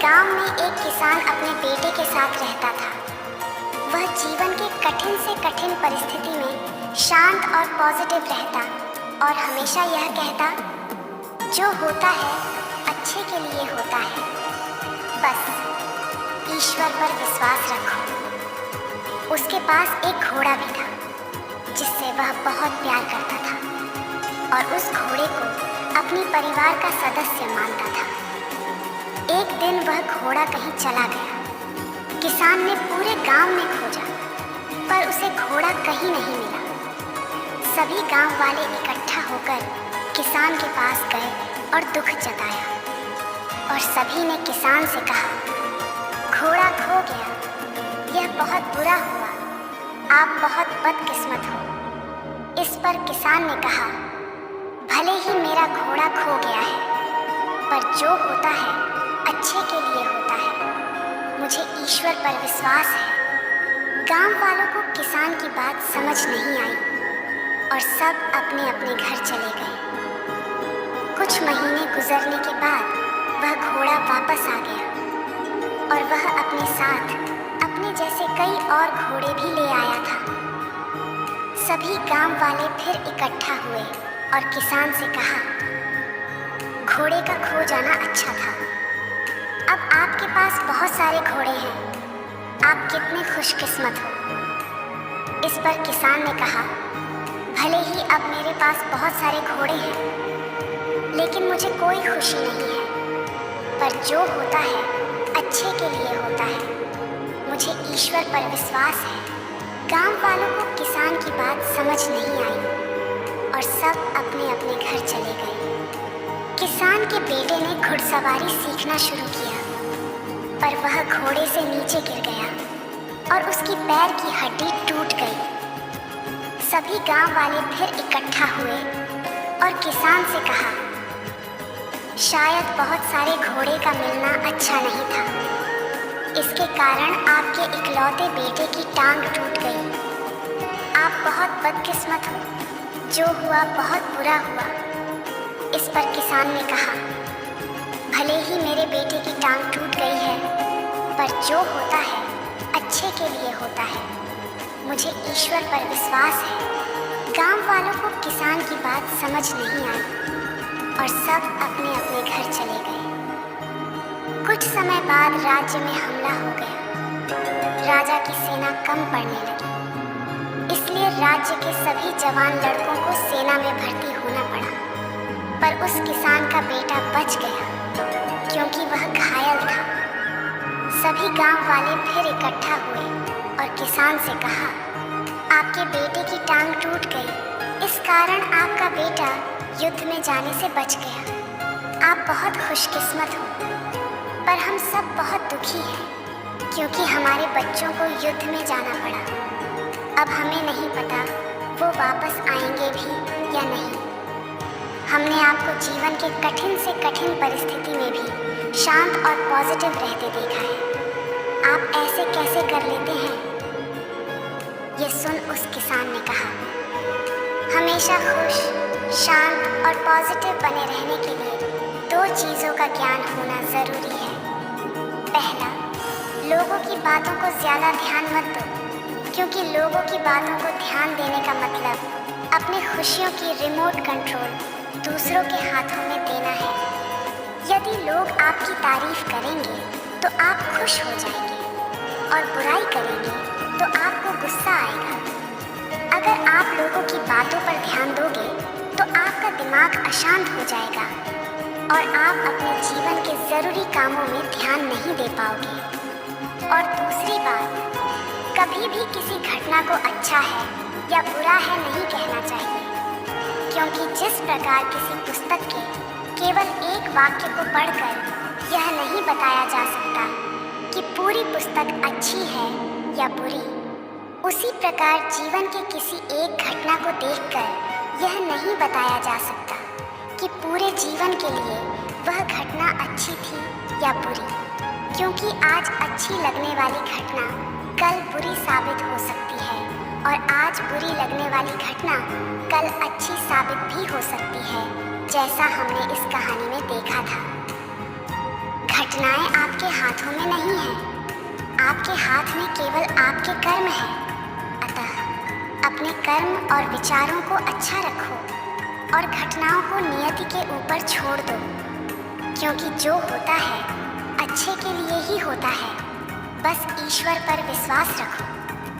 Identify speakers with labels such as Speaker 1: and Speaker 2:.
Speaker 1: गांव में एक किसान अपने बेटे के साथ रहता था। वह जीवन की कठिन से कठिन परिस्थिति में शांत और पॉजिटिव रहता और हमेशा यह कहता, जो होता है अच्छे के लिए होता है, बस ईश्वर पर विश्वास रखो। उसके पास एक घोड़ा भी था जिससे वह बहुत प्यार करता था और उस घोड़े को अपनी परिवार का सदस्य मानता था। एक दिन वह घोड़ा कहीं चला गया। किसान ने पूरे गांव में खोजा, पर उसे घोड़ा कहीं नहीं मिला। सभी गांव वाले इकट्ठा होकर किसान के पास गए और दुख जताया, और सभी ने किसान से कहा, घोड़ा खो गया, यह बहुत बुरा हुआ, आप बहुत बदकिस्मत हो। इस पर किसान ने कहा, भले ही मेरा घोड़ा खो गया है, पर जो होता है अच्छे के लिए होता है, मुझे ईश्वर पर विश्वास है। गांव वालों को किसान की बात समझ नहीं आई और सब अपने अपने घर चले गए। कुछ महीने गुजरने के बाद वह घोड़ा वापस आ गया और वह अपने साथ अपने जैसे कई और घोड़े भी ले आया था। सभी गांव वाले फिर इकट्ठा हुए और किसान से कहा, घोड़े का खो जाना अच्छा था, अब आपके पास बहुत सारे घोड़े हैं, आप कितने खुशकिस्मत हो। इस पर किसान ने कहा, भले ही अब मेरे पास बहुत सारे घोड़े हैं, लेकिन मुझे कोई खुशी नहीं है, पर जो होता है अच्छे के लिए होता है, मुझे ईश्वर पर विश्वास है। गांव वालों को किसान की बात समझ नहीं आई और सब अपने अपने घर चले गए। किसान के बेटे ने घुड़सवारी सीखना शुरू किया, पर वह घोड़े से नीचे गिर गया और उसकी पैर की हड्डी टूट गई। सभी गांव वाले फिर इकट्ठा हुए और किसान से कहा, शायद बहुत सारे घोड़े का मिलना अच्छा नहीं था, इसके कारण आपके इकलौते बेटे की टांग टूट गई। आप बहुत बदकिस्मत हो, जो हुआ बहुत बुरा हुआ। इस पर किसान ने कहा, भले ही मेरे बेटे की टांग टूट गई है, पर जो होता है अच्छे के लिए होता है, मुझे ईश्वर पर विश्वास है। गांव वालों को किसान की बात समझ नहीं आई और सब अपने अपने घर चले गए। कुछ समय बाद राज्य में हमला हो गया। राजा की सेना कम पड़ने लगी, इसलिए राज्य के सभी जवान लड़कों को सेना में भर्ती होना पड़ा। पर उस किसान का बेटा बच गया क्योंकि वह घायल था। सभी गांव वाले फिर इकट्ठा हुए और किसान से कहा, आपके बेटे की टांग टूट गई, इस कारण आपका बेटा युद्ध में जाने से बच गया। आप बहुत खुशकिस्मत हो, पर हम सब बहुत दुखी हैं क्योंकि हमारे बच्चों को युद्ध में जाना पड़ा। अब हमें नहीं पता वो वापस आएंगे भी या नहीं। हमने आपको जीवन के कठिन से कठिन परिस्थिति में भी शांत और पॉजिटिव रहते देखा है, आप ऐसे कैसे कर लेते हैं? ये सुन उस किसान ने कहा, हमेशा खुश, शांत और पॉजिटिव बने रहने के लिए दो चीज़ों का ज्ञान होना ज़रूरी है। पहला, लोगों की बातों को ज़्यादा ध्यान मत दो, क्योंकि लोगों की बातों को ध्यान देने का मतलब अपनी खुशियों की रिमोट कंट्रोल दूसरों के हाथों में देना है। यदि लोग आपकी तारीफ करेंगे तो आप खुश हो जाएंगे, और बुराई करेंगे तो आपको गुस्सा आएगा। अगर आप लोगों की बातों पर ध्यान दोगे तो आपका दिमाग अशांत हो जाएगा और आप अपने जीवन के ज़रूरी कामों में ध्यान नहीं दे पाओगे। और दूसरी बात, कभी भी किसी घटना को अच्छा है या बुरा है नहीं कहना चाहिए, क्योंकि जिस प्रकार किसी पुस्तक के केवल एक वाक्य को पढ़कर यह नहीं बताया जा सकता कि पूरी पुस्तक अच्छी है या बुरी, उसी प्रकार जीवन के किसी एक घटना को देखकर यह नहीं बताया जा सकता कि पूरे जीवन के लिए वह घटना अच्छी थी या बुरी, क्योंकि आज अच्छी लगने वाली घटना कल बुरी साबित हो सकती है और आज बुरी लगने वाली घटना कल अच्छी साबित भी हो सकती है, जैसा हमने इस कहानी में देखा था। घटनाएं आपके आपके हाथों में नहीं है। आपके हाथ में केवल आपके कर्म हैं। अतः अपने कर्म और विचारों को अच्छा रखो और घटनाओं को नियति के ऊपर छोड़ दो, क्योंकि जो होता है अच्छे के लिए ही होता है। बस ईश्वर पर विश्वास रखो।